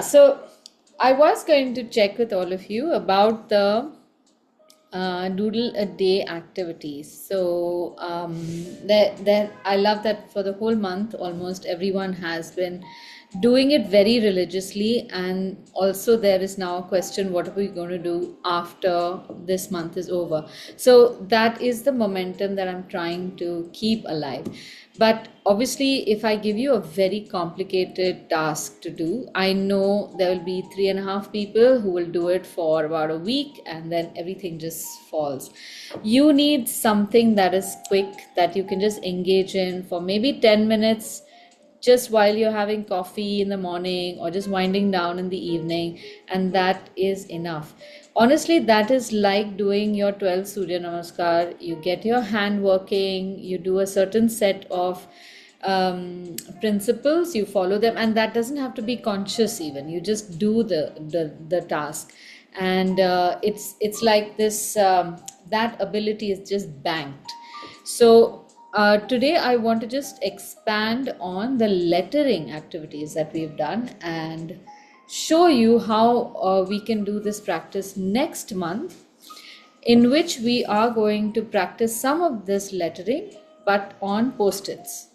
So I was going to check with all of you about the doodle a day activities. So there I love that for the whole month almost everyone has been doing it very religiously, and also there is now a question, what are we going to do after this month is over? So that is the momentum that I'm trying to keep alive. But obviously, if I give you a very complicated task to do, I know there will be 3.5 people who will do it for about a week and then everything just falls. You need something that is quick, that you can just engage in for maybe 10 minutes, just while you're having coffee in the morning or just winding down in the evening, and that is enough. Honestly, that is like doing your 12 Surya Namaskar. You get your hand working, you do a certain set of principles, you follow them, and that doesn't have to be conscious even. You just do the task, and it's like this. That ability is just banked. So today I want to just expand on the lettering activities that we've done and show you how we can do this practice next month, in which we are going to practice some of this lettering but on post-its.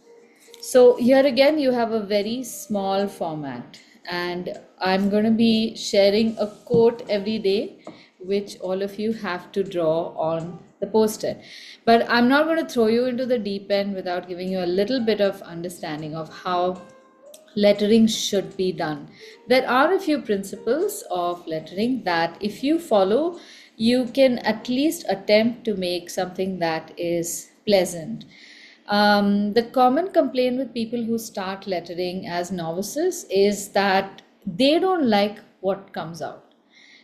So here again you have a very small format, and I'm going to be sharing a quote every day which all of you have to draw on the post-it. But I'm not going to throw you into the deep end without giving you a little bit of understanding of how lettering should be done. There are a few principles of lettering that if you follow, you can at least attempt to make something that is pleasant. The common complaint with people who start lettering as novices is that they don't like what comes out.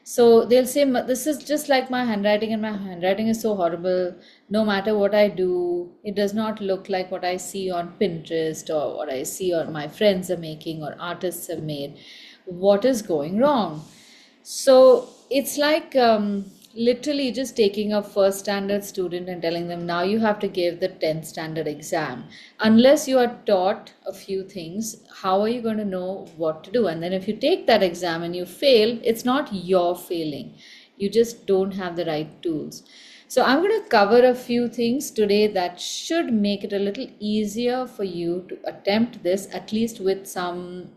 So they'll say, This is just like my handwriting, and my handwriting is so horrible. No matter what I do, it does not look like what I see on Pinterest or what I see or my friends are making or artists have made. What is going wrong? So it's like literally just taking a first standard student and telling them, now you have to give the 10th standard exam. Unless you are taught a few things, how are you going to know what to do? And then if you take that exam and you fail, it's not your failing. You just don't have the right tools. So I'm going to cover a few things today that should make it a little easier for you to attempt this, at least with some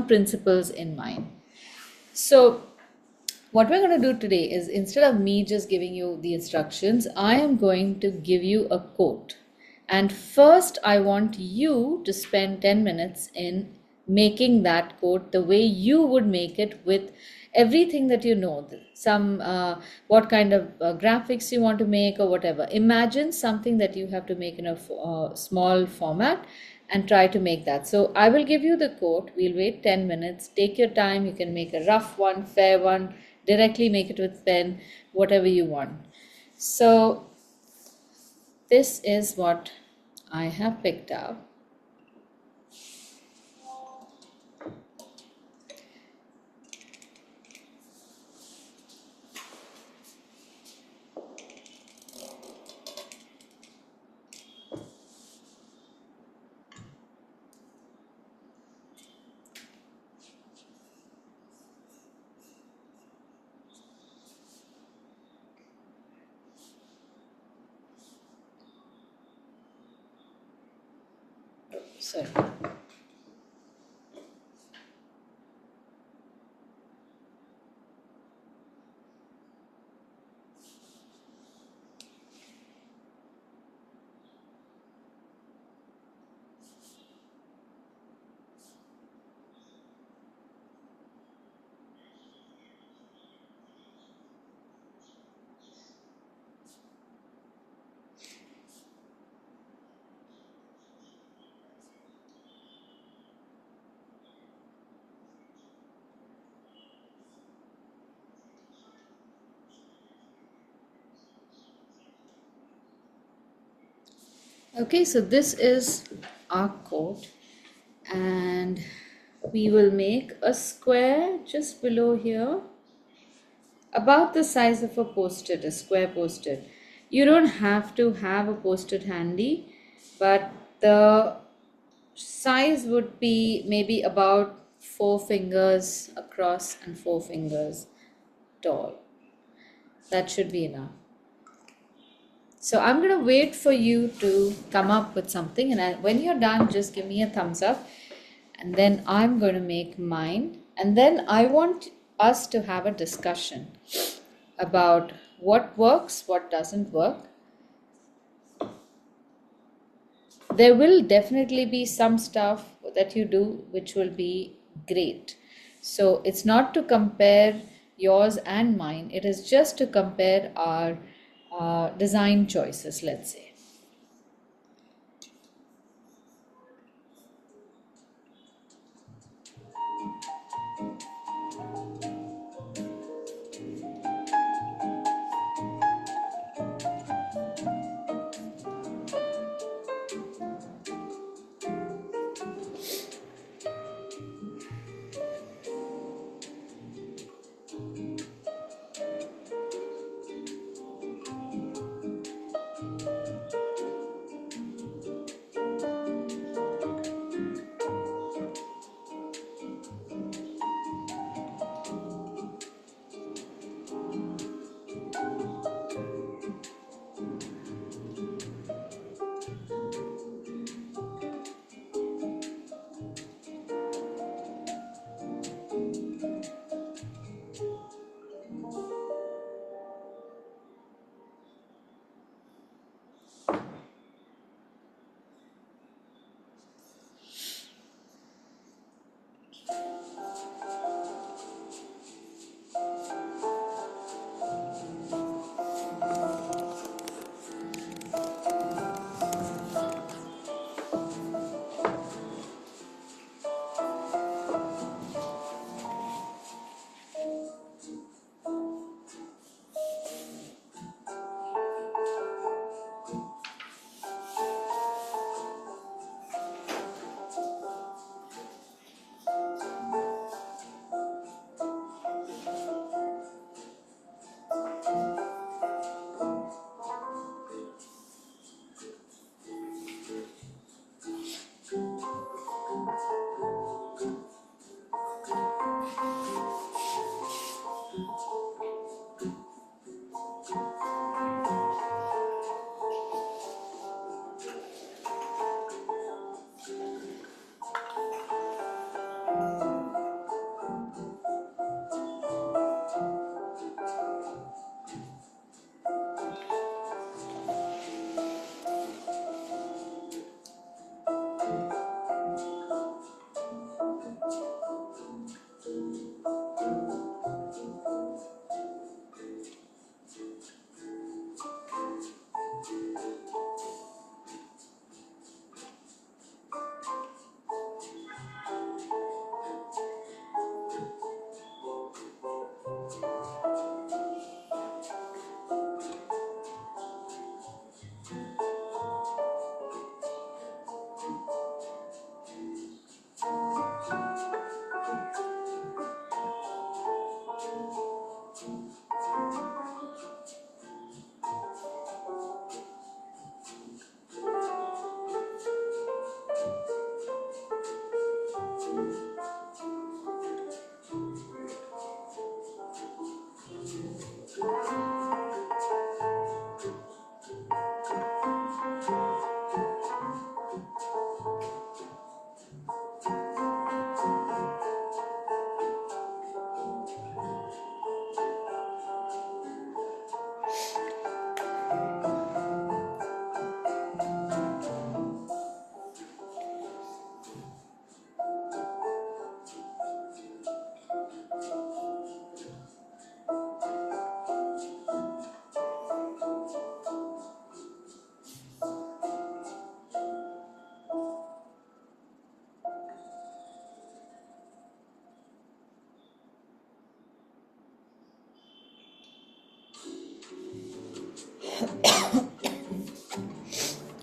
principles in mind. So, what we're going to do today is, instead of me just giving you the instructions, I am going to give you a quote. And first, I want you to spend 10 minutes in making that quote the way you would make it, with everything that you know. What kind of graphics you want to make or whatever. Imagine something that you have to make in a small format and try to make that. So I will give you the quote. We'll wait 10 minutes. Take your time. You can make a rough one, fair one, directly make it with pen, whatever you want. So this is what I have picked up. Sorry. Okay, so this is our quote, and we will make a square just below here, about the size of a post-it, a square post-it. You don't have to have a post-it handy, but the size would be maybe about four fingers across and four fingers tall. That should be enough. So I'm going to wait for you to come up with something, and when you're done, just give me a thumbs up, and then I'm going to make mine. And then I want us to have a discussion about what works, what doesn't work. There will definitely be some stuff that you do which will be great. So it's not to compare yours and mine, it is just to compare our design choices, let's say.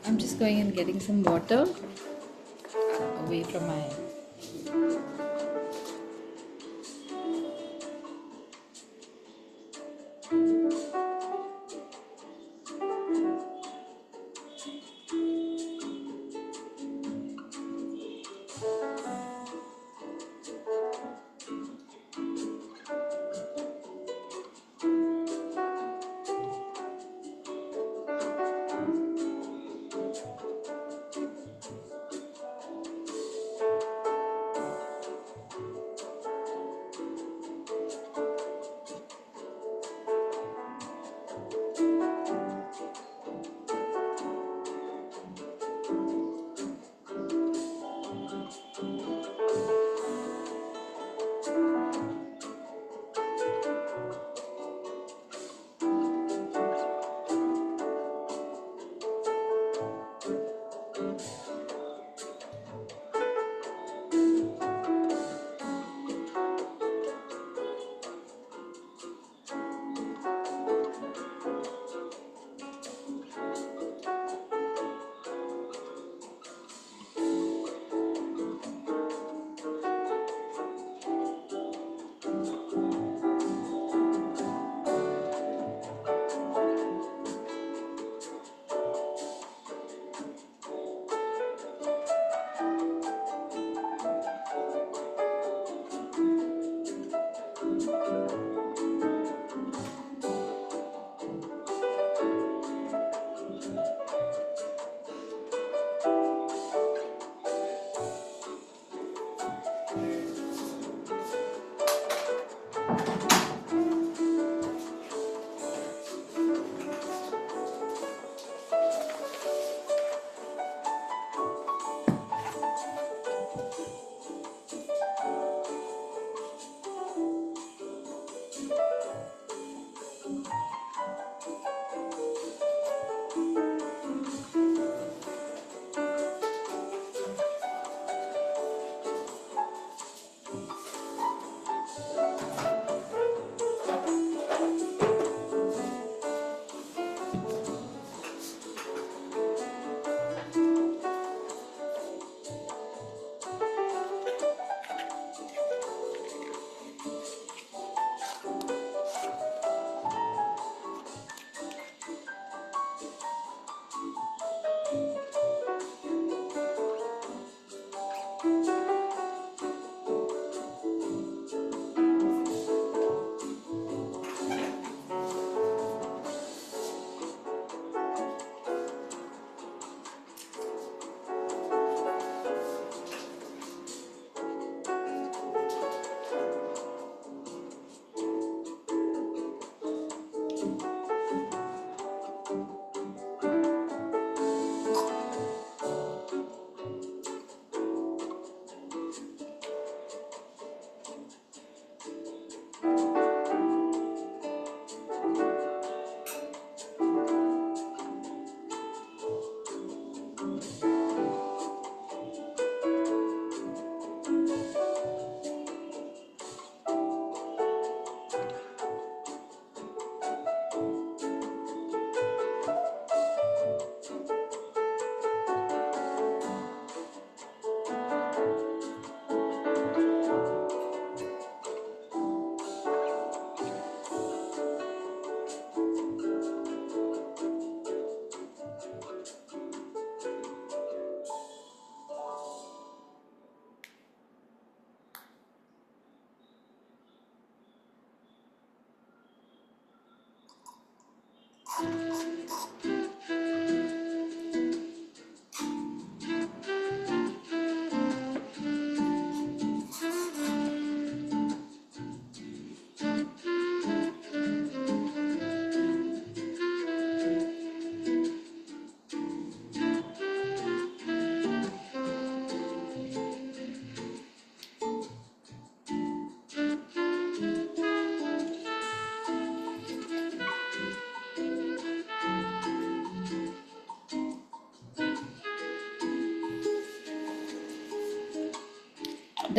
I'm just going and getting some water away from my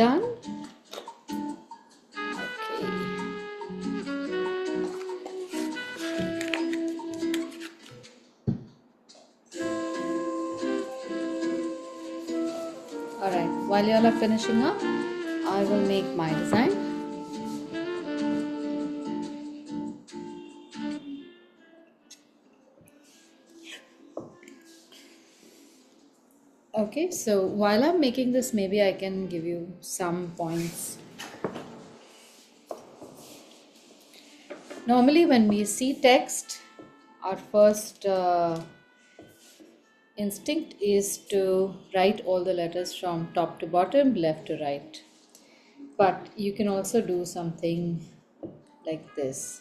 done? Okay. Alright, while you all are finishing up, I will make my design. Okay, so while I'm making this, maybe I can give you some points. Normally, when we see text, our first instinct is to write all the letters from top to bottom, left to right. But you can also do something like this.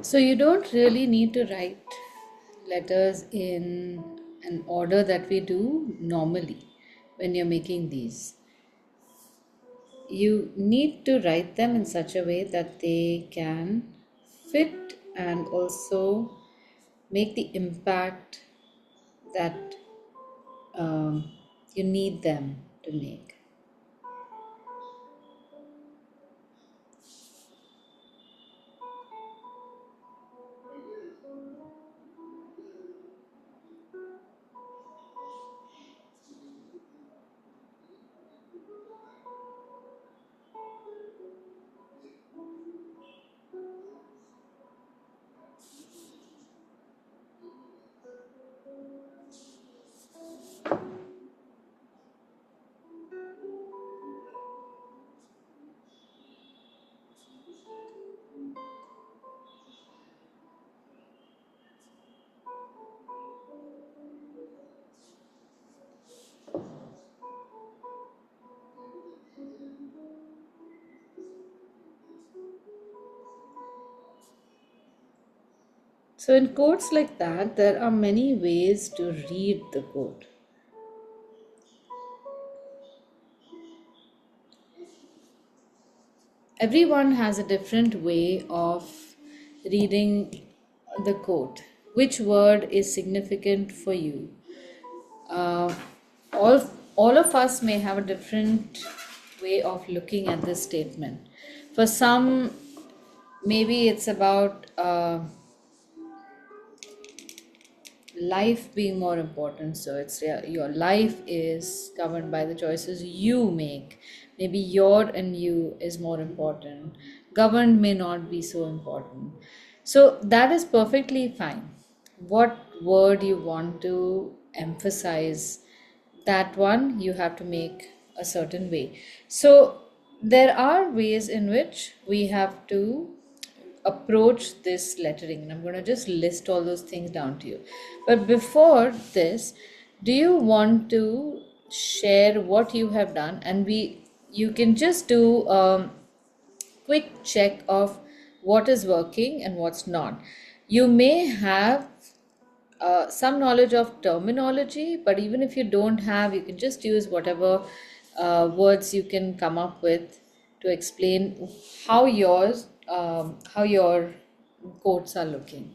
So you don't really need to write letters in an order that we do normally when you're making these. You need to write them in such a way that they can fit and also make the impact that you need them to make. So, in quotes like that, there are many ways to read the quote. Everyone has a different way of reading the quote. Which word is significant for you? Uh, all of us may have a different way of looking at this statement. For some, maybe it's about life being more important. So it's, yeah, your life is governed by the choices you make. Maybe your and you is more important. Governed may not be so important. So that is perfectly fine. What word you want to emphasize, that one you have to make a certain way. So there are ways in which we have to approach this lettering, and I'm going to just list all those things down to you. But before this, do you want to share what you have done, and we you can just do quick check of what is working and what's not. You may have some knowledge of terminology, but even if you don't have, you can just use whatever words you can come up with to explain how your quotes are looking.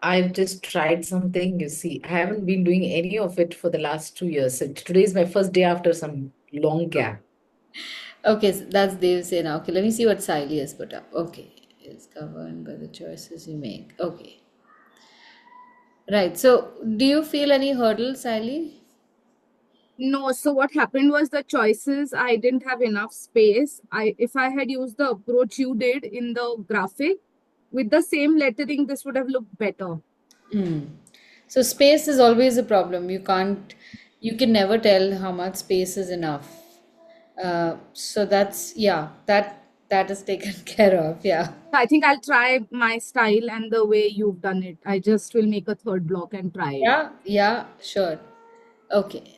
I've just tried something. You see, I haven't been doing any of it for the last 2 years. So today is my first day after some long gap. Okay, so that's Dev Sena. Okay, let me see what Siley has put up. Okay, is governed by the choices you make. Okay, right. So, do you feel any hurdles, Siley? No, so what happened was the choices, I didn't have enough space. If I had used the approach you did in the graphic with the same lettering, this would have looked better. Hmm. So space is always a problem. You can never tell how much space is enough. So that's, yeah, that is taken care of. Yeah. I think I'll try my style and the way you've done it. I just will make a third block and try it. Yeah, yeah, sure. Okay.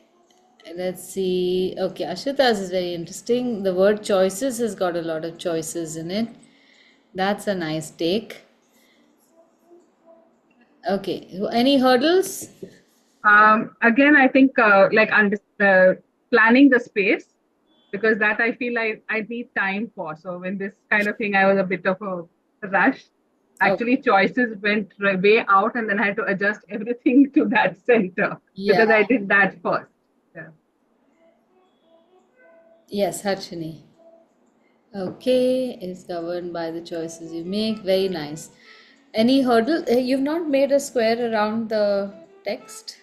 Let's see. Okay, Ashita's is very interesting. The word choices has got a lot of choices in it. That's a nice take. Okay. Any hurdles? Again, I think planning the space, because that I feel like I need time for. So when this kind of thing, I was a bit of a rush. Okay. Actually, choices went way out, and then I had to adjust everything to that center Yeah. because I did that first. Yeah. Yes, Harshini. Okay, is governed by the choices you make. Very nice. Any hurdle? You've not made a square around the text?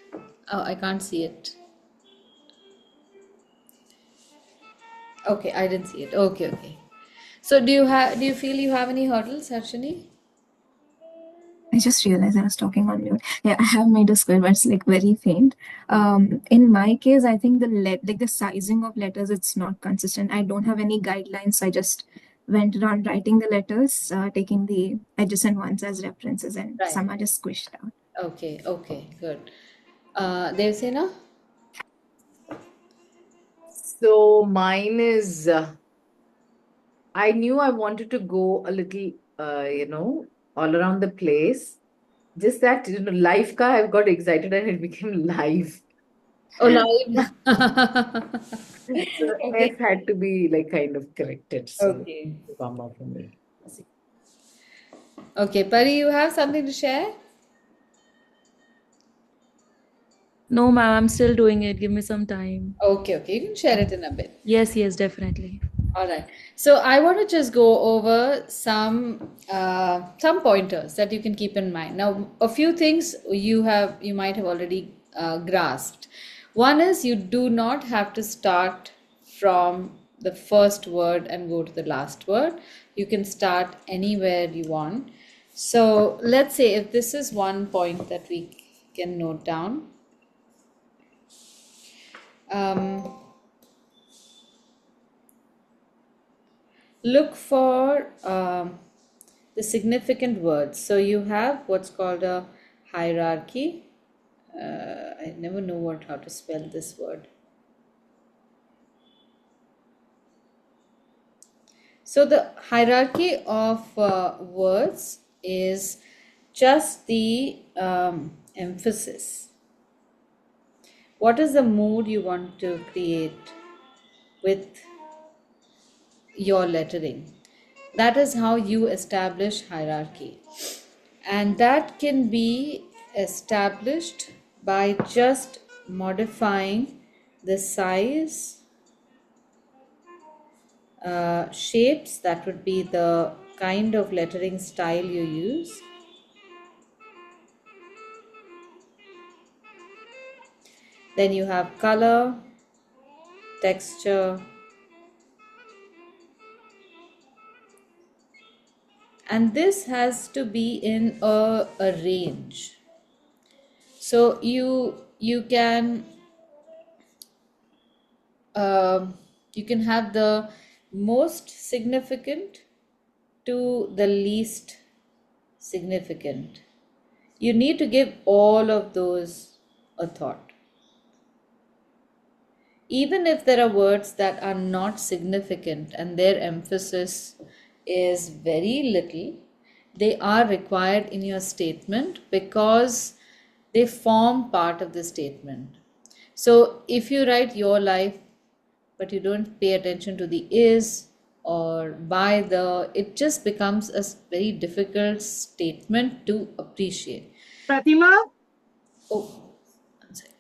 Oh, I can't see it. Okay, I didn't see it. Okay, okay. So do you feel you have any hurdles, Harshini? I just realized I was talking on mute. Yeah, I have made a square, but it's like very faint. In my case, I think like the sizing of letters, it's not consistent. I don't have any guidelines, so I just went around writing the letters, taking the adjacent ones as references, and Right. some are just squished out. Okay, okay, good. Devsena? So mine is, I knew I wanted to go a little, all around the place. Just that, live ka, I've got excited and it became live. Oh, live. So Okay. S had to be like kind of corrected. So Okay. bummer for me. Okay, Pari, you have something to share? No, ma'am, I'm still doing it. Give me some time. Okay, okay. You can share it in a bit. Yes, yes, definitely. All right. So I want to just go over some pointers that you can keep in mind. Now, a few things you might have already grasped. One is you do not have to start from the first word and go to the last word. You can start anywhere you want. So let's say if this is one point that we can note down. Um, Look for the significant words. So you have what's called a hierarchy. I never know how to spell this word. So the hierarchy of words is just the emphasis. What is the mood you want to create with your lettering? That is how you establish hierarchy. And that can be established by just modifying the size, shapes, that would be the kind of lettering style you use, Then you have color, texture, and this has to be in a range. So you can have the most significant to the least significant. You need to give all of those a thought. Even if there are words that are not significant and their emphasis is very little, they are required in your statement because they form part of the statement. So if you write your life, but you don't pay attention to the is or by the, it just becomes a very difficult statement to appreciate. Pratima, Oh, I'm sorry.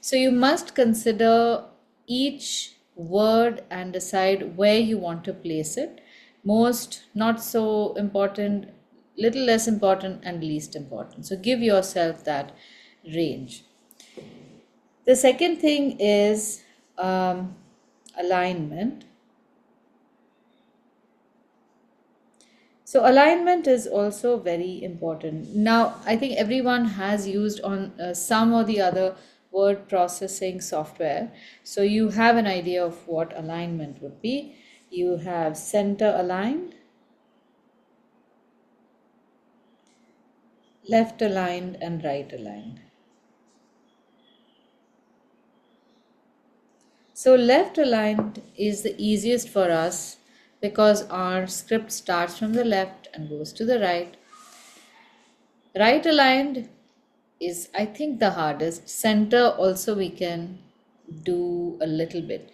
So you must consider each word and decide where you want to place it. Most, not so important, little less important, and least important. So give yourself that range. The second thing is alignment. So alignment is also very important. Now, I think everyone has used on some or the other word processing software. So you have an idea of what alignment would be. You have center aligned, left aligned, and right aligned. So left aligned is the easiest for us because our script starts from the left and goes to the right. Right aligned is, I think, the hardest. Center also we can do a little bit.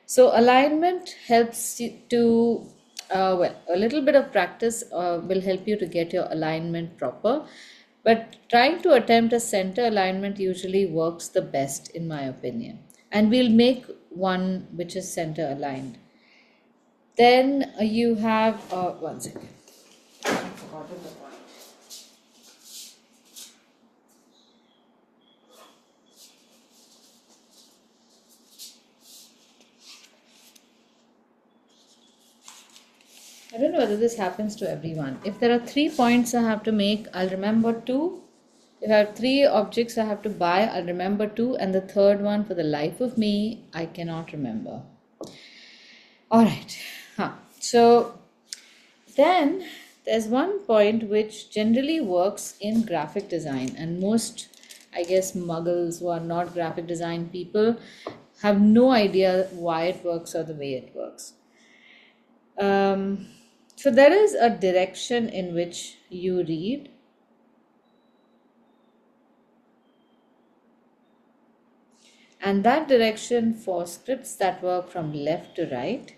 So alignment helps you to, well, a little bit of practice will help you to get your alignment proper. But trying to attempt a center alignment usually works the best, in my opinion. And we'll make one which is center aligned. Then you have, one second. I've forgotten the point. I don't know whether this happens to everyone. If there are 3 points I have to make, I'll remember 2. If I have 3 objects I have to buy, I'll remember 2. And the third one, for the life of me, I cannot remember. All right. So then there's one point which generally works in graphic design, and most, I guess, muggles who are not graphic design people have no idea why it works or the way it works. So there is a direction in which you read. And that direction for scripts that work from left to right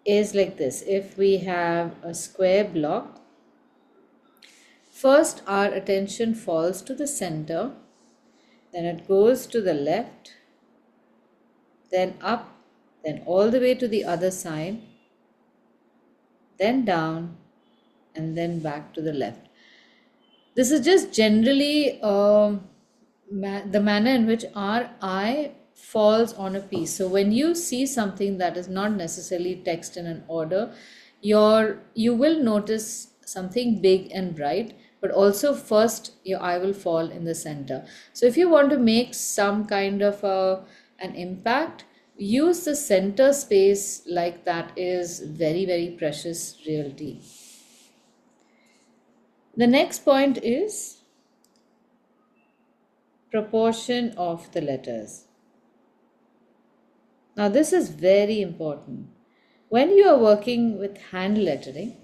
is like this. If we have a square block, first our attention falls to the center, then it goes to the left, then up, then all the way to the other side, then down, and then back to the left. This is just generally the manner in which our eye falls on a piece. So when you see something that is not necessarily text in an order, you will notice something big and bright, but also first your eye will fall in the center. So if you want to make some kind of an impact, use the center space. Like that is very, very precious realty. The next point is proportion of the letters. Now this is very important. When you are working with hand lettering,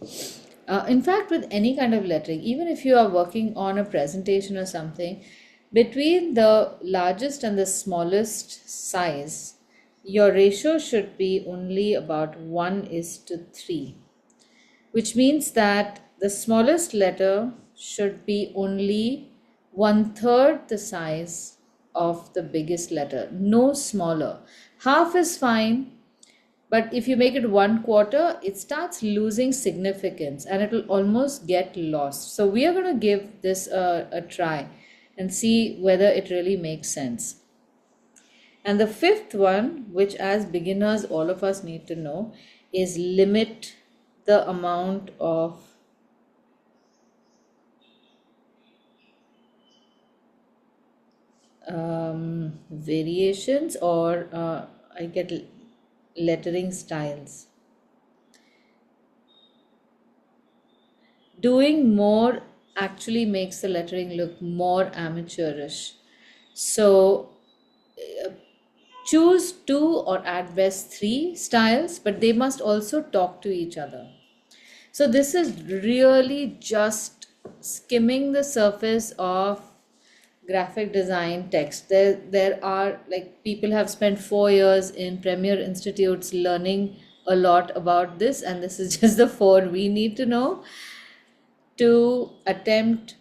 in fact with any kind of lettering, even if you are working on a presentation or something, between the largest and the smallest size, your ratio should be only about 1:3, which means that the smallest letter should be only 1/3 the size of the biggest letter, no smaller. Half is fine, but if you make it 1/4, it starts losing significance and it will almost get lost. So we are going to give this a try. and see whether it really makes sense. And the fifth one, which as beginners all of us need to know, is limit the amount of variations or I get lettering styles. Doing more actually makes the lettering look more amateurish. So choose two or at best three styles, but they must also talk to each other. So this is really just skimming the surface of graphic design text. There are, like, people have spent 4 years in premier institutes learning a lot about this, and this is just the four we need to know to attempt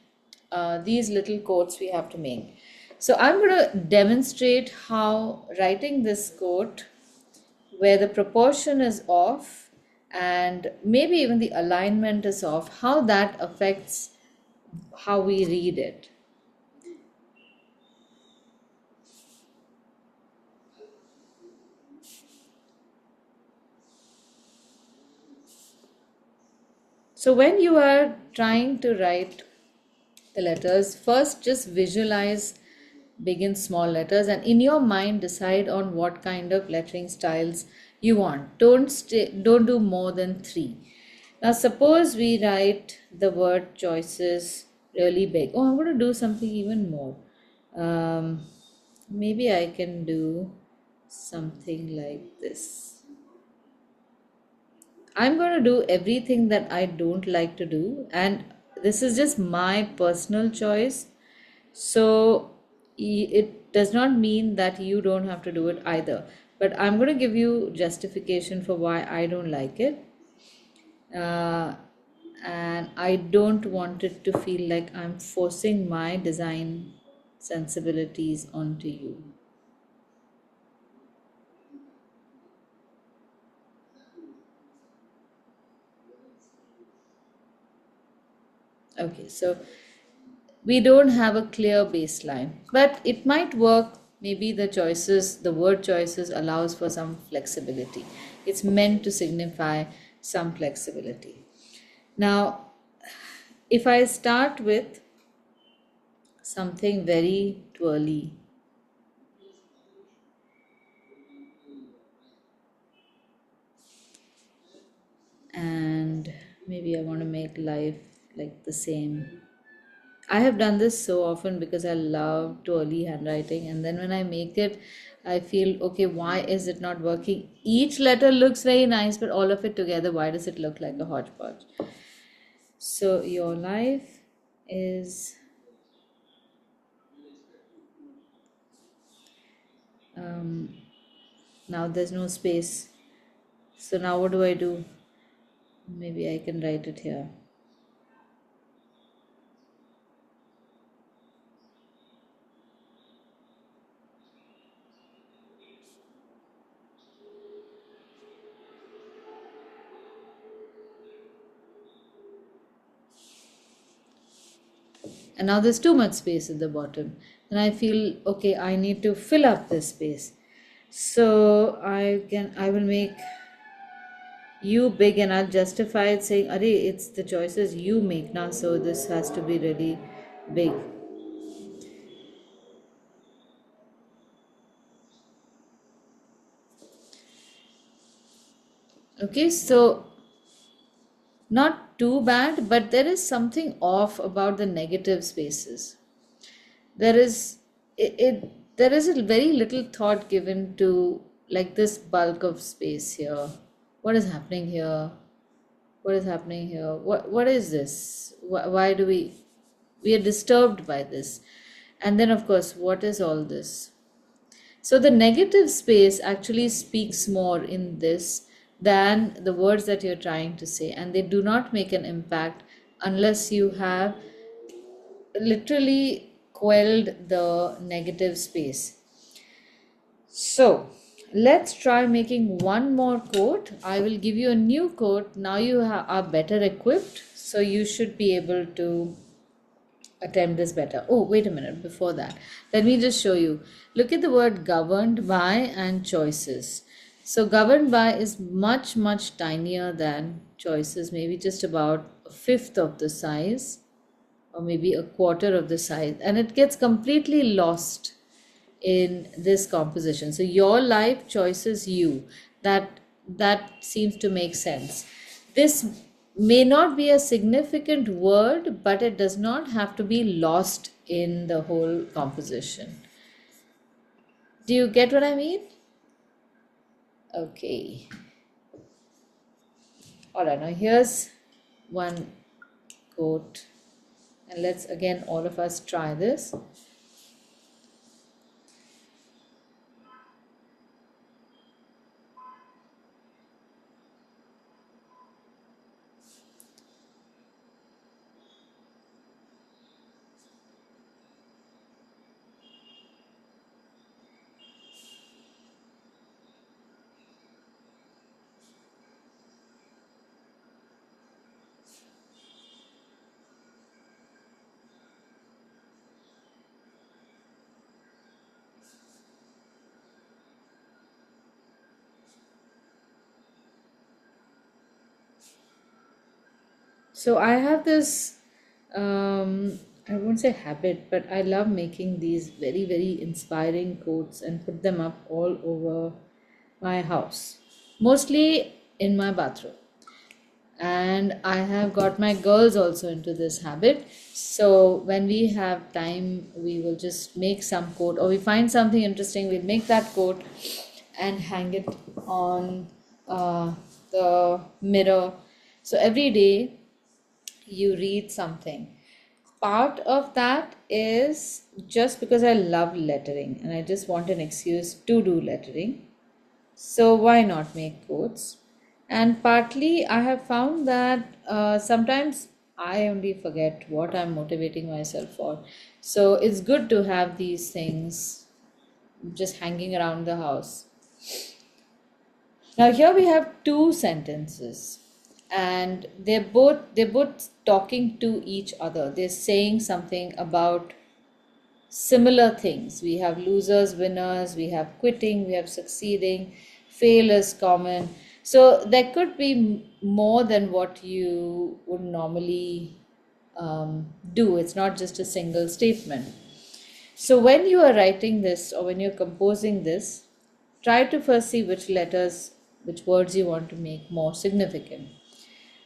these little quotes we have to make. So I'm going to demonstrate how writing this quote, where the proportion is off and maybe even the alignment is off, how that affects how we read it. So when you are trying to write the letters, first just visualize big and small letters, and in your mind decide on what kind of lettering styles you want. Don't do more than 3. Now suppose we write the word choices really big. Oh, I'm going to do something even more. Maybe I can do something like this. I'm going to do everything that I don't like to do, and this is just my personal choice. So it does not mean that you don't have to do it either. But I'm going to give you justification for why I don't like it. And I don't want it to feel like I'm forcing my design sensibilities onto you. Okay, so we don't have a clear baseline, but it might work. Maybe the word choices allows for some flexibility. It's meant to signify some flexibility. Now, if I start with something very twirly, and maybe I want to make life like the same. I have done this so often because I love twirly handwriting, and then when I make it, I feel, okay, why is it not working? Each letter looks very nice, but all of it together, why does it look like a hodgepodge? So your life is now there's no space. So now what do I do? Maybe I can write it here. And now there's too much space at the bottom. And I feel, okay, I need to fill up this space. So I will make you big, and I'll justify it saying, Are, it's the choices you make now, so this has to be really big. Okay, so not too bad, but there is something off about the negative spaces. There is there is a very little thought given to, like, this bulk of space here. What is happening here? What is happening here? What is this? Why do we are disturbed by this? And then of course, what is all this? So the negative space actually speaks more in this than the words that you're trying to say, and they do not make an impact unless you have literally quelled the negative space. So let's try making one more quote. I will give you a new quote. Now you are better equipped, so you should be able to attempt this better. Oh, wait a minute. Before that, let me just show you. Look at the word governed by and choices. So, governed by is much, much tinier than choices, maybe just about a fifth of the size, or maybe a quarter of the size, and it gets completely lost in this composition. So your life choices you, that seems to make sense. This may not be a significant word, but it does not have to be lost in the whole composition. Do you get what I mean? Okay. All right, now here's one quote, and let's again all of us try this. So I have this, I won't say habit, but I love making these very, very inspiring quotes and put them up all over my house, mostly in my bathroom. And I have got my girls also into this habit. So when we have time, we will just make some quote, or we find something interesting, we'll make that quote and hang it on the mirror. So every day you read something. Part of that is just because I love lettering and I just want an excuse to do lettering. So why not make quotes? And partly I have found that sometimes I only forget what I'm motivating myself for. So it's good to have these things just hanging around the house. Now here we have two sentences, and they're both talking to each other. They're saying something about similar things. We have losers, winners, we have quitting, we have succeeding, fail is common. So there could be more than what you would normally do. It's not just a single statement. So when you are writing this or when you're composing this, try to first see which letters, which words you want to make more significant.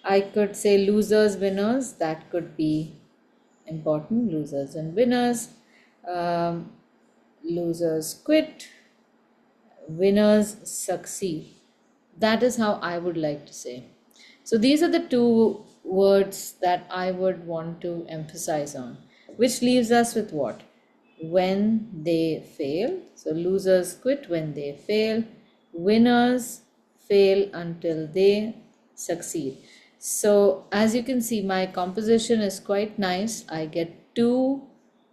I could say losers, winners, that could be important. Losers and winners. Um, Losers quit, winners succeed. That is how I would like to say. So these are the two words that I would want to emphasize on, which leaves us with what? When they fail. So losers quit when they fail, winners fail until they succeed. So as you can see, my composition is quite nice. I get two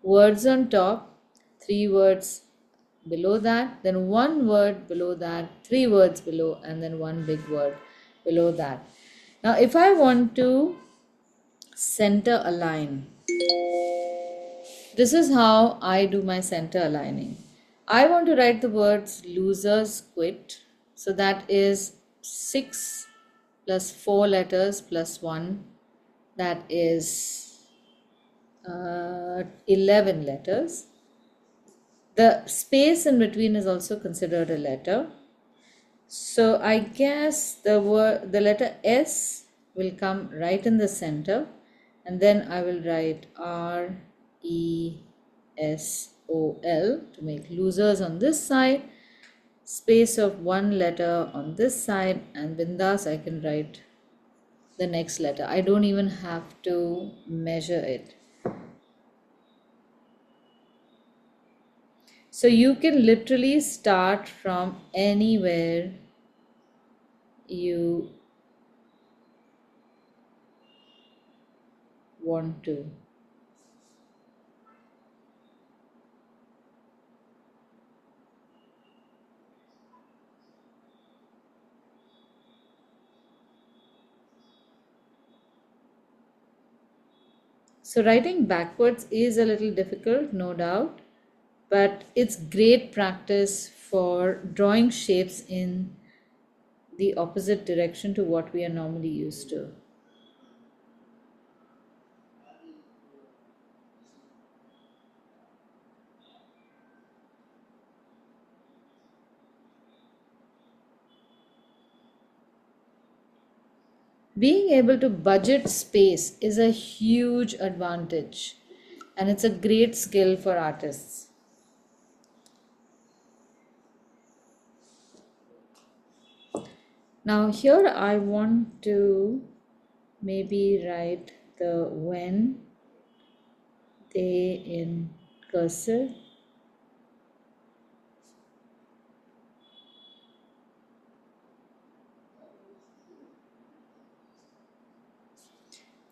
words on top, three words below that, then one word below that, three words below, and then one big word below that. Now, if I want to center align, this is how I do my center aligning. I want to write the words losers quit. So that is 6 plus 4 letters plus 1. That is 11 letters. The space in between is also considered a letter. So I guess the letter S will come right in the center, and then I will write RESOL to make losers on this side, space of one letter on this side, and bindas I can write the next letter. I don't even have to measure it. So you can literally start from anywhere you want to. So writing backwards is a little difficult, no doubt, but it's great practice for drawing shapes in the opposite direction to what we are normally used to. Being able to budget space is a huge advantage, and it's a great skill for artists. Now, here I want to maybe write the when, they in cursive.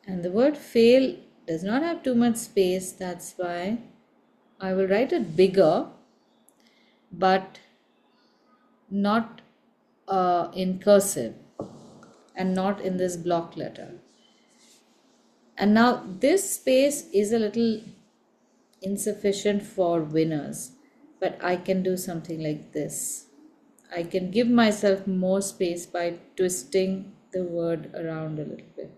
And the word fail does not have too much space, that's why I will write it bigger, but not in cursive and not in this block letter. And now this space is a little insufficient for winners, but I can do something like this. I can give myself more space by twisting the word around a little bit.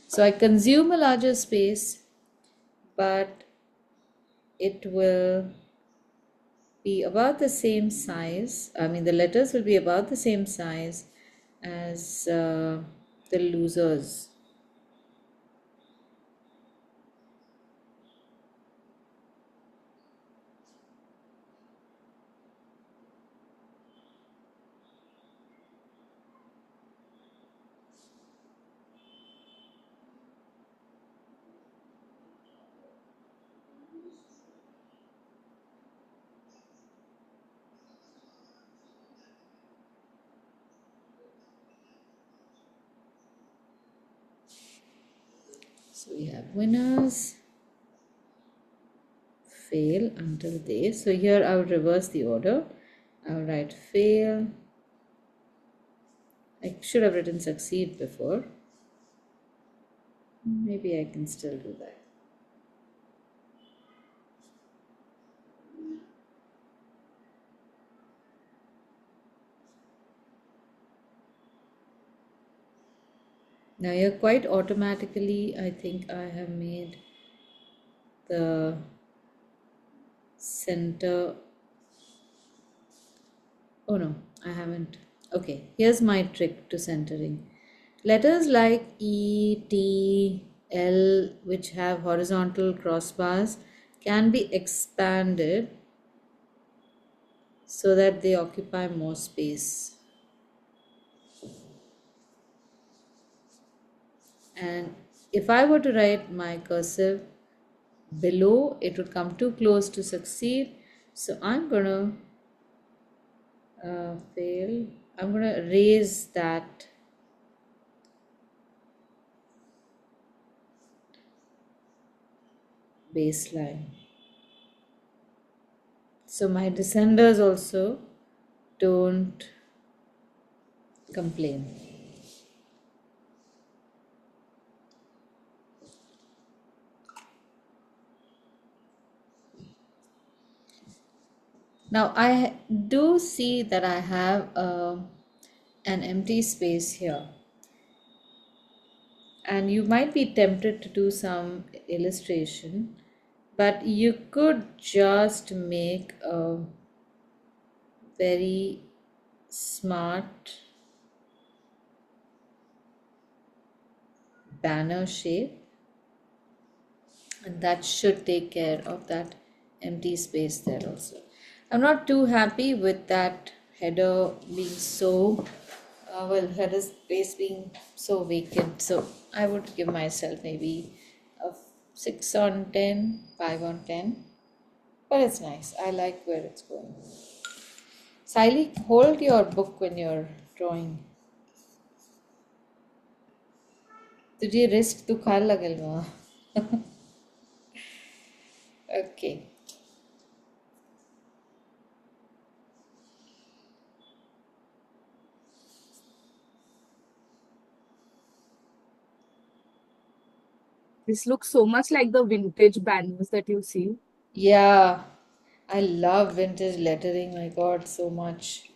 So I consume a larger space, but it will be about the same size. I mean, the letters will be about the same size as the losers. So we have winners, fail until they. So here I will reverse the order. I will write fail. I should have written succeed before. Maybe I can still do that. Now here quite automatically I think I have made the center. Oh no, I haven't. Okay, here's my trick to centering. Letters like E, T, L, which have horizontal crossbars, can be expanded so that they occupy more space. And if I were to write my cursive below, it would come too close to succeed. So I'm gonna fail. I'm gonna raise that baseline. So my descenders also don't complain. Now I do see that I have an empty space here, and you might be tempted to do some illustration, but you could just make a very smart banner shape, and that should take care of that empty space there also. I'm not too happy with that header being so header space being so vacant, so I would give myself maybe a 6 on 10, 5 on 10, but it's nice. I like where it's going. Siley, hold your book when you're drawing. तुझे wrist दुखायला लागेल मग. Okay. This looks so much like the vintage banners that you see. Yeah, I love vintage lettering. My God, so much.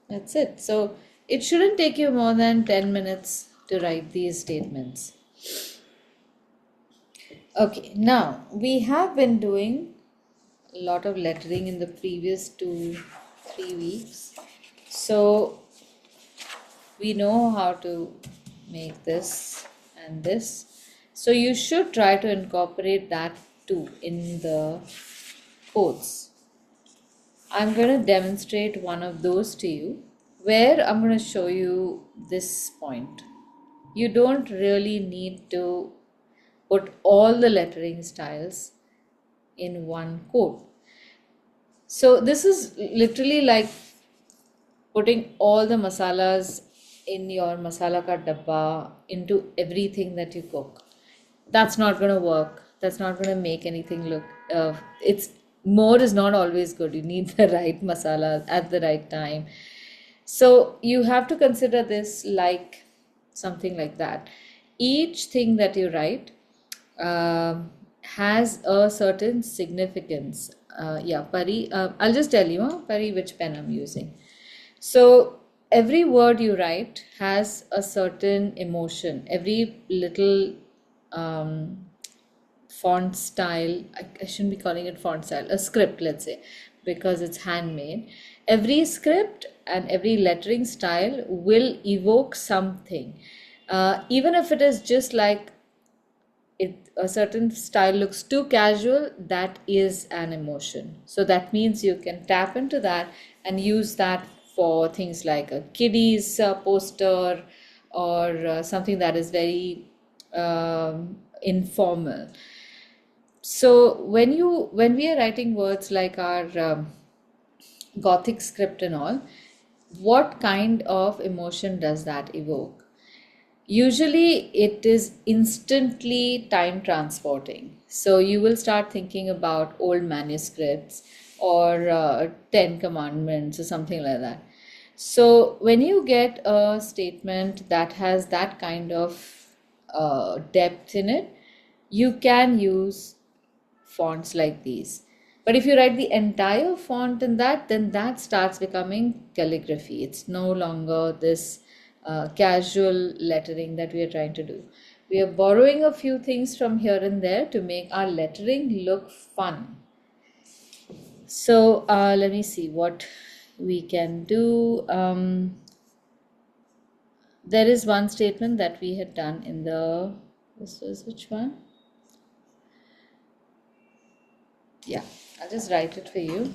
That's it. So it shouldn't take you more than 10 minutes to write these statements. Okay, now we have been doing a lot of lettering in the previous 3 weeks. So we know how to make this and this. So you should try to incorporate that too in the codes. I'm going to demonstrate one of those to you where I'm going to show you this point. You don't really need to put all the lettering styles in one code. So this is literally like putting all the masalas in your masala ka dabba into everything that you cook. That's not going to work. That's not going to make anything look. It's more is not always good. You need the right masala at the right time. So you have to consider this like something like that. Each thing that you write has a certain significance. Yeah, Pari, I'll just tell you, Pari, which pen I'm using. So every word you write has a certain emotion. Every little um, font style, I shouldn't be calling it font style, a script, let's say, because it's handmade. Every script and every lettering style will evoke something. Even if it is just like a certain style looks too casual, that is an emotion. So that means you can tap into that and use that for things like a kiddies poster or something that is very informal. So when we are writing words like our Gothic script and all, what kind of emotion does that evoke? Usually, it is instantly time transporting. So, you will start thinking about old manuscripts or Ten Commandments or something like that. So, when you get a statement that has that kind of depth in it, you can use fonts like these. But if you write the entire font in that, then that starts becoming calligraphy. It's no longer this casual lettering that we are trying to do. We are borrowing a few things from here and there to make our lettering look fun. So let me see what we can do. There is one statement that we had done in the, this was which one? Yeah, I'll just write it for you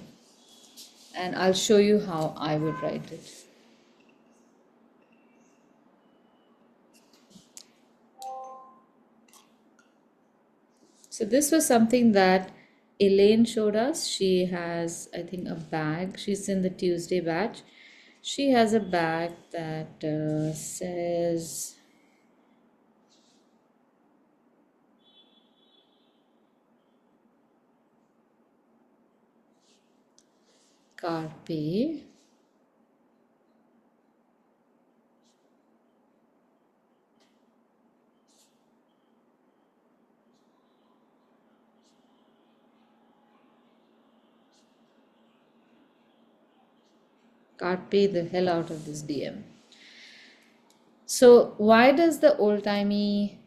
and I'll show you how I would write it. So this was something that Elaine showed us. She has, I think, a bag. She's in the Tuesday batch. She has a bag that says Carpe. Carpe the hell out of this DM. So why does the old-timey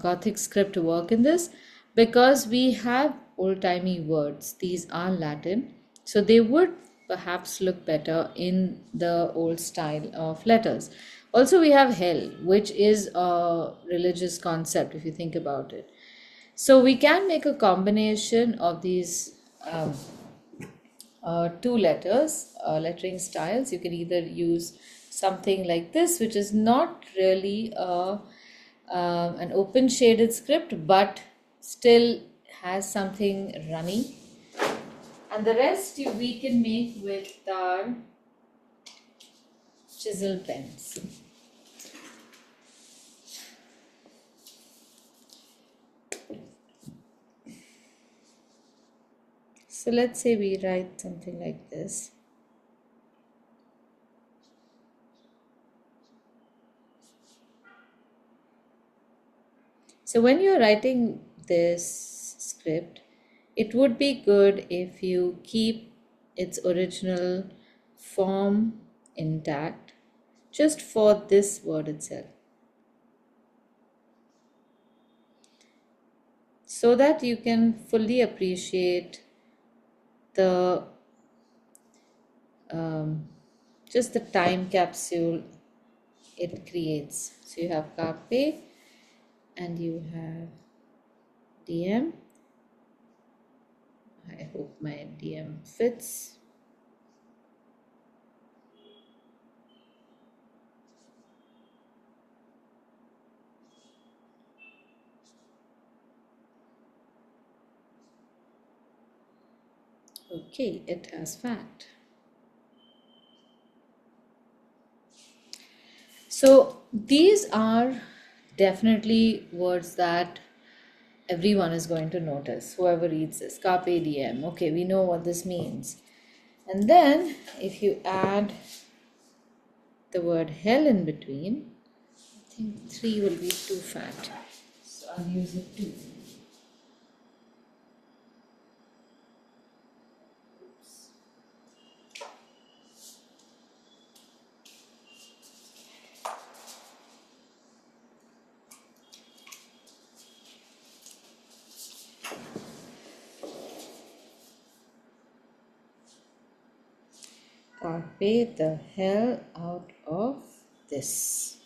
Gothic script work in this? Because we have old-timey words. These are Latin, so they would perhaps look better in the old style of letters. Also, we have hell, which is a religious concept if you think about it. So we can make a combination of these two lettering styles. You can either use something like this, which is not really an open shaded script, but still has something runny. And the rest we can make with our chisel pens. So let's say we write something like this. So when you're writing this script, it would be good if you keep its original form intact just for this word itself, so that you can fully appreciate the just the time capsule it creates. So you have carpe and you have DM. I hope my DM fits. Okay, it has fat. So these are definitely words that everyone is going to notice, whoever reads this. Carpe diem. Okay, we know what this means. And then if you add the word hell in between, I think 3 will be too fat. So I'll use it 2. Carpe the hell out of this.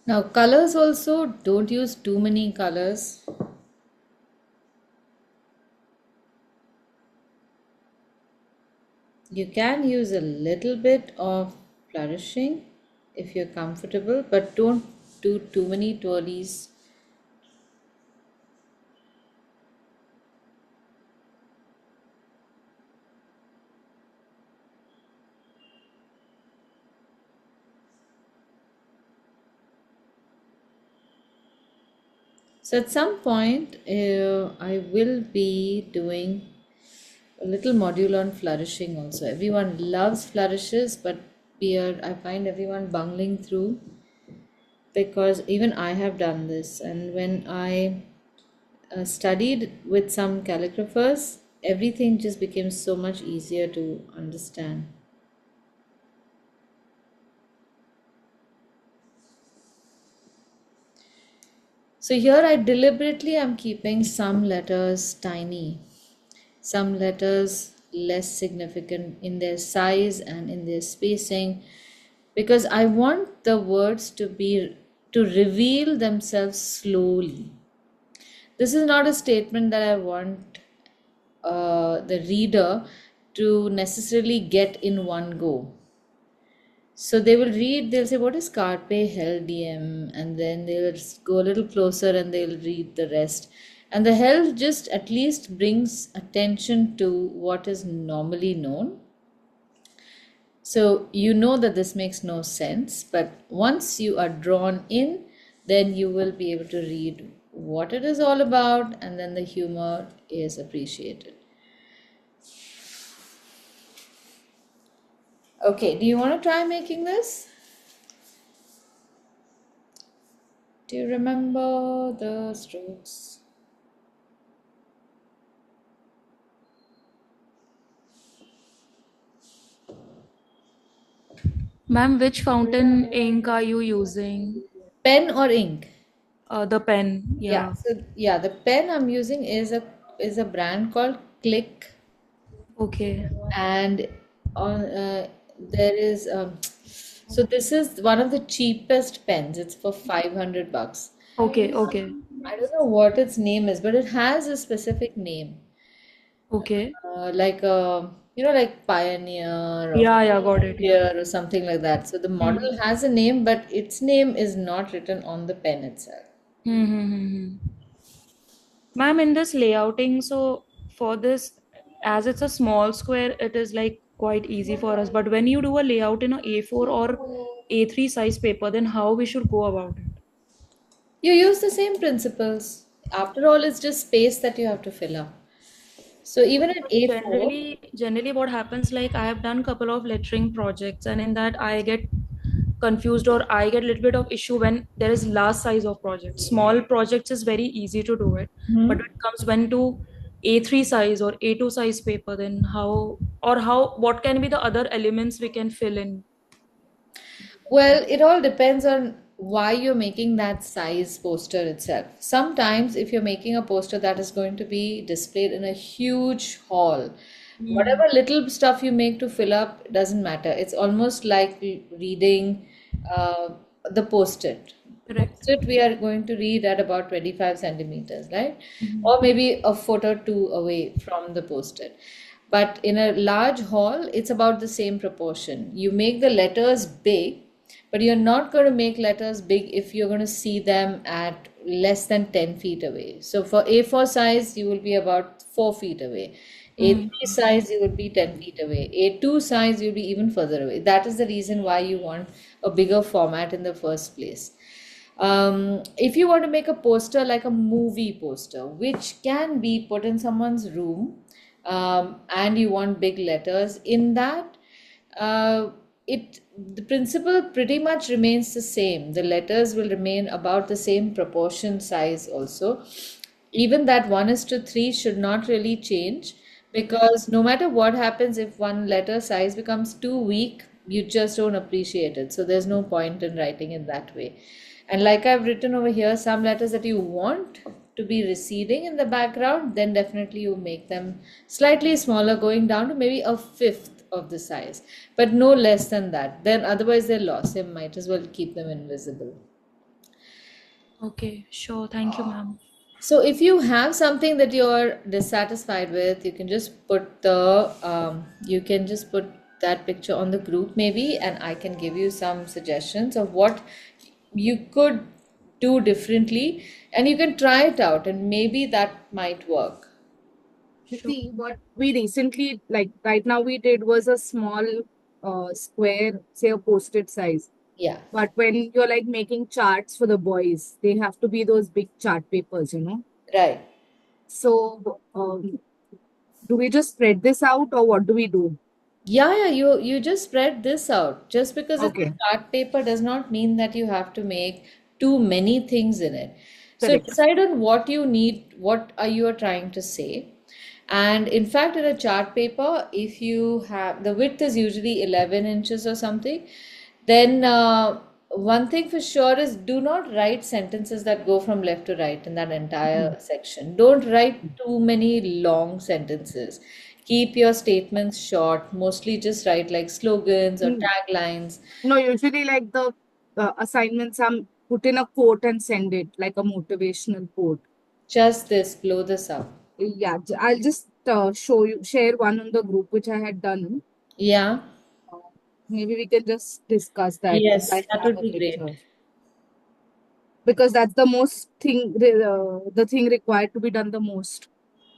Now colors also, don't use too many colors. You can use a little bit of flourishing if you're comfortable, but don't do too many twirlies. So at some point, I will be doing a little module on flourishing also. Everyone loves flourishes, but I find everyone bungling through, because even I have done this. And when I studied with some calligraphers, everything just became so much easier to understand. So here I deliberately am keeping some letters tiny, some letters less significant in their size and in their spacing, because I want the words to reveal themselves slowly. This is not a statement that I want the reader to necessarily get in one go. So they will read, they'll say, what is Carpe Hell DM? And then they'll go a little closer and they'll read the rest. And the hell just at least brings attention to what is normally known. So you know that this makes no sense, but once you are drawn in, then you will be able to read what it is all about, and then the humor is appreciated. Okay, do you want to try making this? Do you remember the strokes? Ma'am, which fountain ink are you using? Pen or ink? The pen. Yeah, Yeah. so yeah, the pen I'm using is a brand called Click, Okay. and on there is so this is one of the cheapest pens. It's for 500 bucks. Okay, okay, I don't know what its name is, but it has a specific name. okay. Like like Pioneer or Yeah, yeah, got it. Yeah. Frontier or something like that. So the Hmm. model has a name, but its name is not written on the pen itself. Hmm. Ma'am, in this layouting, so for this, as it's a small square, it is like quite easy for us. But when you do a layout in a A4 or A3 size paper, then how we should go about it? You use the same principles. After all, it's just space that you have to fill up. So even at A4, Generally, what happens, like I have done couple of lettering projects, and in that I get confused or I get a little bit of issue when there is large size of projects. Small projects is very easy to do it, but when hmm, it comes when to A3 size or A2 size paper, then how what can be the other elements we can fill in? well, it all depends on why you're making that size poster itself. Sometimes, if you're making a poster that is going to be displayed in a huge hall, Hmm. whatever little stuff you make to fill up doesn't matter. It's almost like reading uh, the post-it. Correct. Post-it we are going to read at about 25 centimeters, right? Mhm. Or maybe a foot or two away from the post-it. But in a large hall, it's about the same proportion. You make the letters big, but you're not going to make letters big if you're going to see them at less than 10 feet away. So for A4 size, you will be about 4 feet away. Mhm. A3 size, you will be 10 feet away. A2 size, you'll be even further away. That is the reason why you want a bigger format in the first place. If you want to make a poster like a movie poster, which can be put in someone's room, and you want big letters in that, uh, it the principle pretty much remains the same. The letters will remain about the same proportion size also. Even that 1:3 should not really change, because no matter what happens, if one letter size becomes too weak, you just don't appreciate it. So there's no point in writing it that way. And like I've written over here, some letters that you want to be receding in the background, then definitely you make them slightly smaller, going down to maybe a fifth of the size, but no less than that. Then otherwise they're lost. You might as well keep them invisible. Okay, sure. Thank you, ma'am. So if you have something that you're dissatisfied with, you can just put that picture on the group maybe, and I can give you some suggestions of what you could do differently, and you can try it out, and maybe that might work. Sure. See, what we recently, like right now, we did was a small square, say a post-it size. Yeah, But when you're like making charts for the boys, they have to be those big chart papers, you know. right. So, do we just spread this out or what do we do? Yeah, you just spread this out. Just because it's a Okay, chart paper does not mean that you have to make too many things in it. So correct. decide on what you need, what are you are trying to say. And in fact, in a chart paper, if you have the width is usually 11 inches or something, then one thing for sure is do not write sentences that go from left to right in that entire Mhm. section. Don't write too many long sentences. Keep your statements short. Mostly just write like slogans or Mm. taglines. No, usually like the assignments, put in a quote and send it like a motivational quote. Just this, blow this up. Yeah, I'll just share one on the group which I had done. Yeah, Uh, Maybe we can just discuss that if I yes, that have would a be great. picture, because that's the most thing, the thing required to be done the most.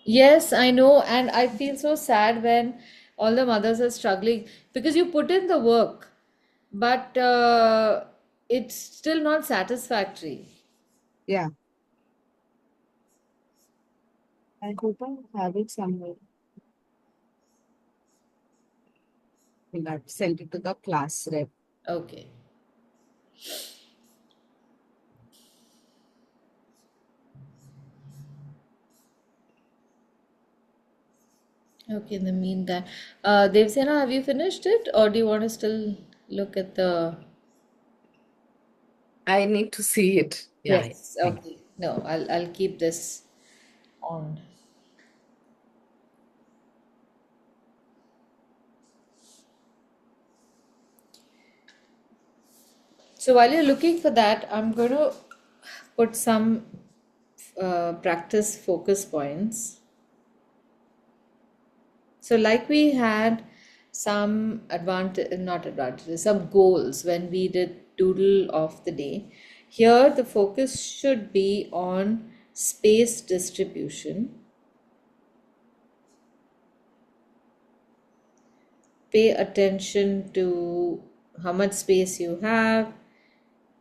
Yes, I know, and I feel so sad when all the mothers are struggling because you put in the work, but it's still not satisfactory. Yeah, I hope I have it somewhere. I've sent it to the class rep. Okay. Okay, in the meantime, Devsena, have you finished it, or do you want to still look at the? I need to see it. Yeah, yeah. Yes. Thank Okay. No, I'll keep this on. So while you're looking for that, I'm going to put some practice focus points. So, like we had some not advantages, some goals when we did doodle of the day. Here, the focus should be on space distribution. Pay attention to how much space you have,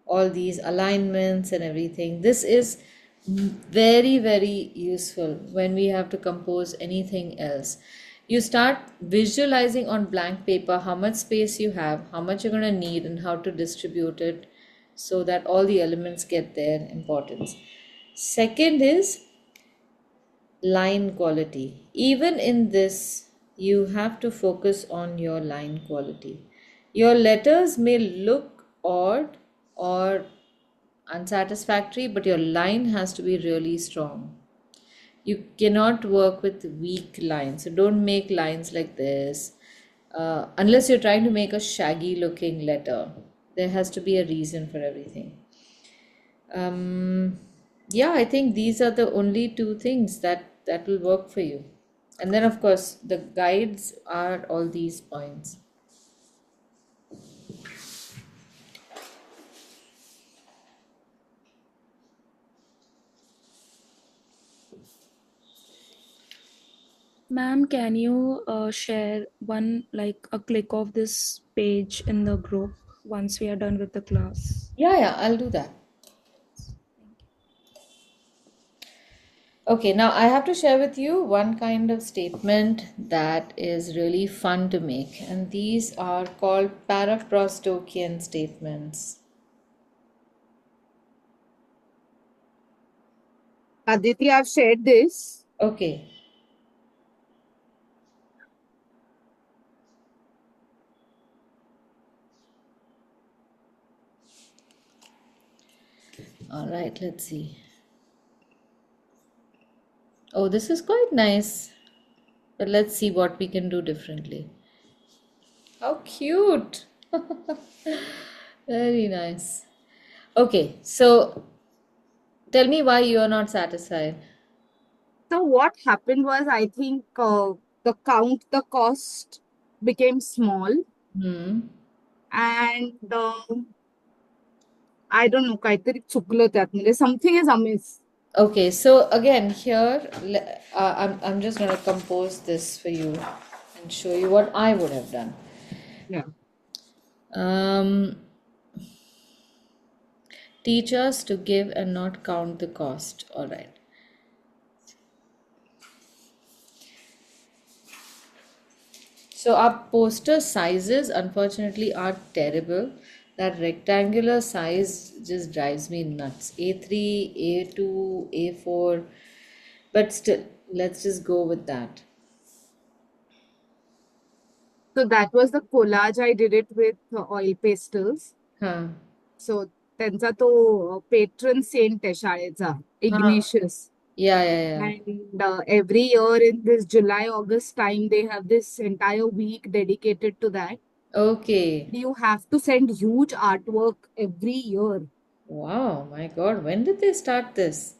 all these alignments and everything. This is very, very useful when we have to compose anything else. You start visualizing on blank paper how much space you have, how much you're going to need, and how to distribute it so that all the elements get their importance. Second is line quality. Even in this, you have to focus on your line quality. Your letters may look odd or unsatisfactory, but your line has to be really strong. You cannot work with weak lines. So don't make lines like this unless you're trying to make a shaggy looking letter. There has to be a reason for everything. Yeah, I think these are the only two things that will work for you. And then, of course, the guides are all these points. Ma'am, can you share one, like a click of this page in the group once we are done with the class? Yeah, I'll do that. Okay, now I have to share with you one kind of statement that is really fun to make, and these are called paraprostokian statements. Aditi, I've shared this. Okay, all right, let's see. Oh, this is quite nice, but let's see what we can do differently. How cute! Very nice. Okay, so tell me why you are not satisfied. So what happened was, I think the cost became small, Hmm. and I don't know, काहीतरी चुकलं त्यात म्हणजे something is amiss. Okay, so again, here I'm just going to compose this for you and show you what I would have done. Yeah. Um, Teach us to give and not count the cost. All right. So our poster sizes, unfortunately, are terrible. That rectangular size just drives me nuts. A3, A2, A4, but still, let's just go with that. So that was the collage. I did it with oil pastels. Huh. So त्यांचा तो patron saint आहे शाळेचा, Huh. Ignatius. Yeah. And every year in this July, August time, they have this entire week dedicated to that. Okay. You have to send huge artwork every year. Wow, my God, when did they start this?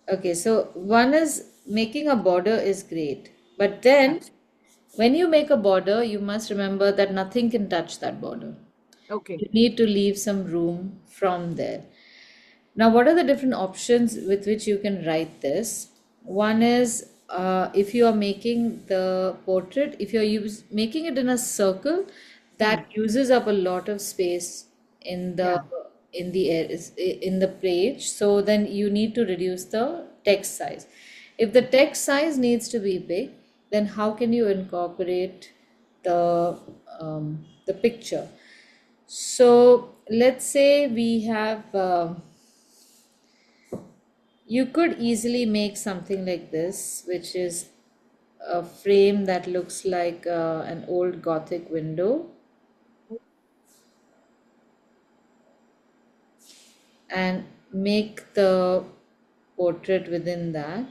Okay, so one is making a border is great, but then Yes. when you make a border, you must remember that nothing can touch that border. Okay. You need to leave some room from there. Now, what are the different options with which you can write this? One is if you are making the portrait, if you're making it in a circle, Hmm. that uses up a lot of space in Yeah. the page. So then you need to reduce the text size. If the text size needs to be big, then how can you incorporate the picture? So let's say we have. You could easily make something like this, which is a frame that looks like an old Gothic window, and make the portrait within that.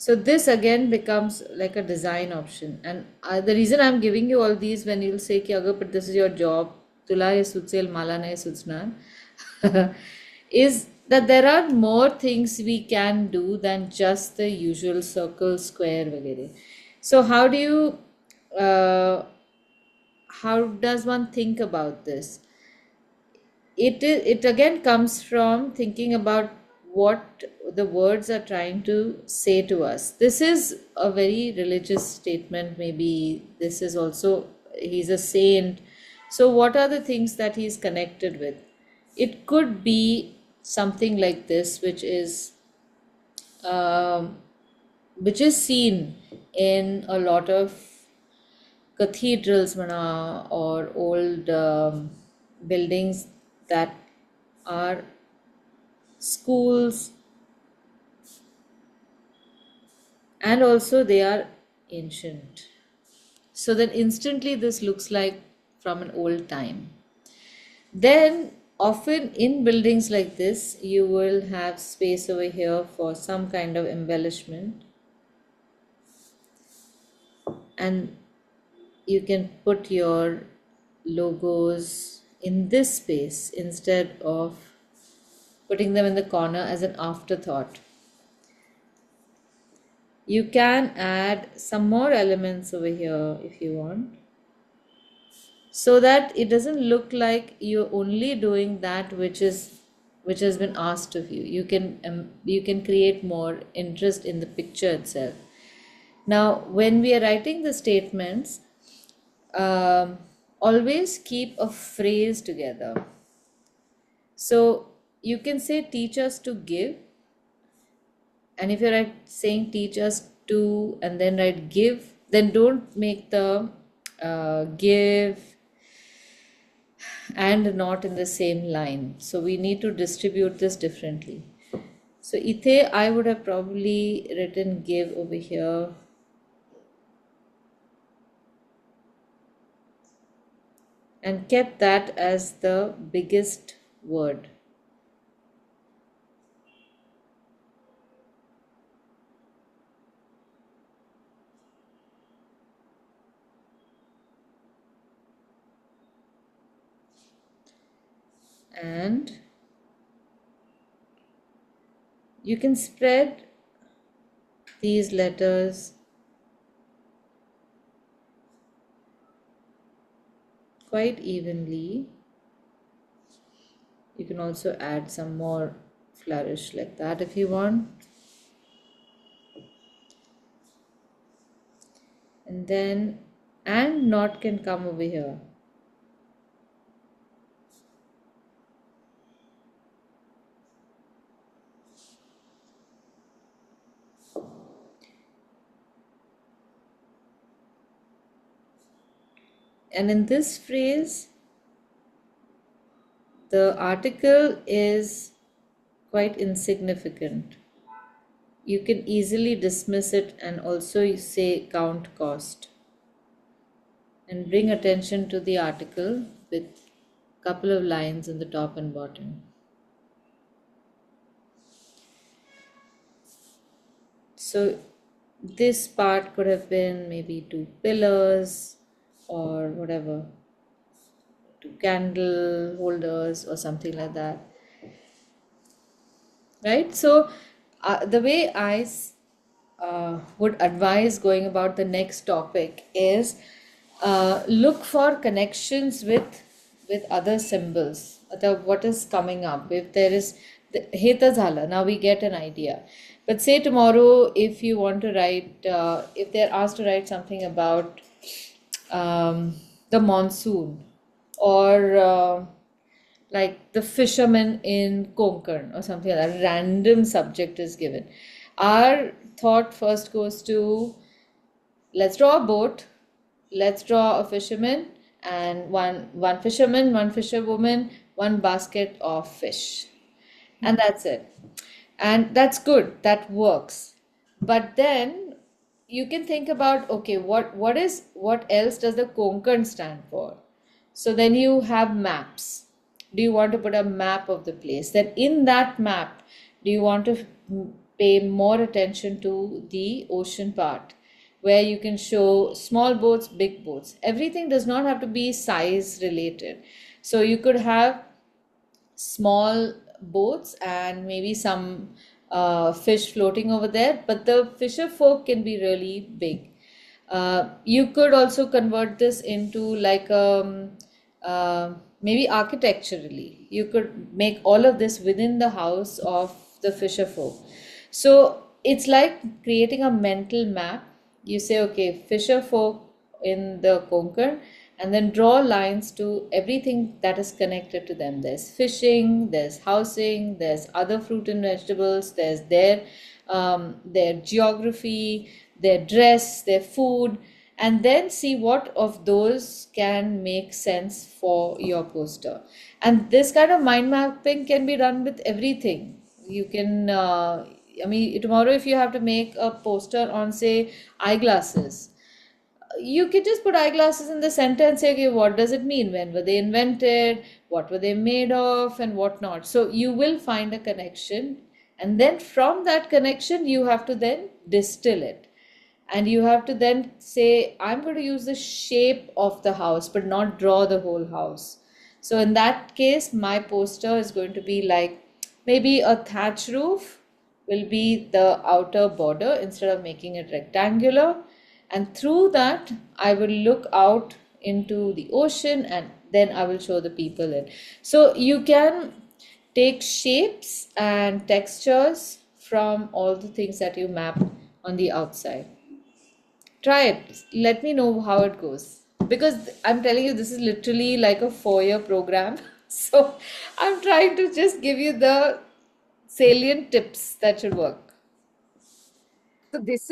So this again becomes like a design option. And the reason I'm giving you all these, when you'll say कि अगर but this is your job, तुला ये सुचेल मला नहीं सुचणार, is that there are more things we can do than just the usual circle, square वगैरह. So how does one think about this? It again comes from thinking about what the words are trying to say to us. This is a very religious statement, maybe this is also, he's a saint, so what are the things that he's connected with? It could be something like this, um, which is seen in a lot of cathedrals mana, or old buildings that are schools, and also they are ancient. So then instantly this looks like from an old time. Then often in buildings like this, you will have space over here for some kind of embellishment, and you can put your logos in this space instead of putting them in the corner as an afterthought. You can add some more elements over here if you want, so that it doesn't look like you're only doing that which has been asked of you. You can create more interest in the picture itself. Now, when we are writing the statements, always keep a phrase together. So you can say teach us to give, and if you're saying teach us to and then write give, then don't make the give and not in the same line. So we need to distribute this differently. So ithe I would have probably written give over here, and kept that as the biggest word. And you can spread these letters quite evenly. You can also add some more flourish like that if you want. And then and not can come over here. And in this phrase, the article is quite insignificant. You can easily dismiss it and also say count cost, and bring attention to the article with a couple of lines in the top and bottom. So this part could have been maybe 2 pillars or whatever, 2 candle holders or something like that, right? So the way I would advise going about the next topic is look for connections with other symbols, what is coming up. If there is हे तर झालं, now we get an idea. But say tomorrow if you want to write, if they're asked to write something about the monsoon, or like the fishermen in Konkan or something like that, random subject is given. Our thought first goes to, let's draw a boat, let's draw a fisherman, and one fisherman, one fisherwoman, one basket of fish, and that's it. And that's good, that works. But then you can think about, okay, what else does the Konkan stand for? So then you have maps. Do you want to put a map of the place? Then in that map, do you want to pay more attention to the ocean part, where you can show small boats, big boats. Everything does not have to be size related. So you could have small boats and maybe some fish floating over there, but the fisher folk can be really big. You could also convert this into like maybe architecturally. You could make all of this within the house of the fisher folk. So it's like creating a mental map. You say, okay, fisher folk in the Konkan, and then draw lines to everything that is connected to them. There's fishing, there's housing, there's other fruit and vegetables, there's their geography, their dress, their food, and then see what of those can make sense for your poster. And this kind of mind mapping can be done with everything. You can, I mean, tomorrow if you have to make a poster on, say, eyeglasses, you can just put eyeglasses in the center and say, okay, what does it mean? When were they invented? What were they made of? And what not? So you will find a connection. And then from that connection, you have to then distill it. And you have to then say, I'm going to use the shape of the house, but not draw the whole house. So in that case, my poster is going to be like maybe a thatch roof will be the outer border instead of making it rectangular. And through that, I will look out into the ocean and then I will show the people in. So you can take shapes and textures from all the things that you map on the outside. Try it. Let me know how it goes. Because I'm telling you, this is literally like a 4-year program. So I'm trying to just give you the salient tips that should work. So this is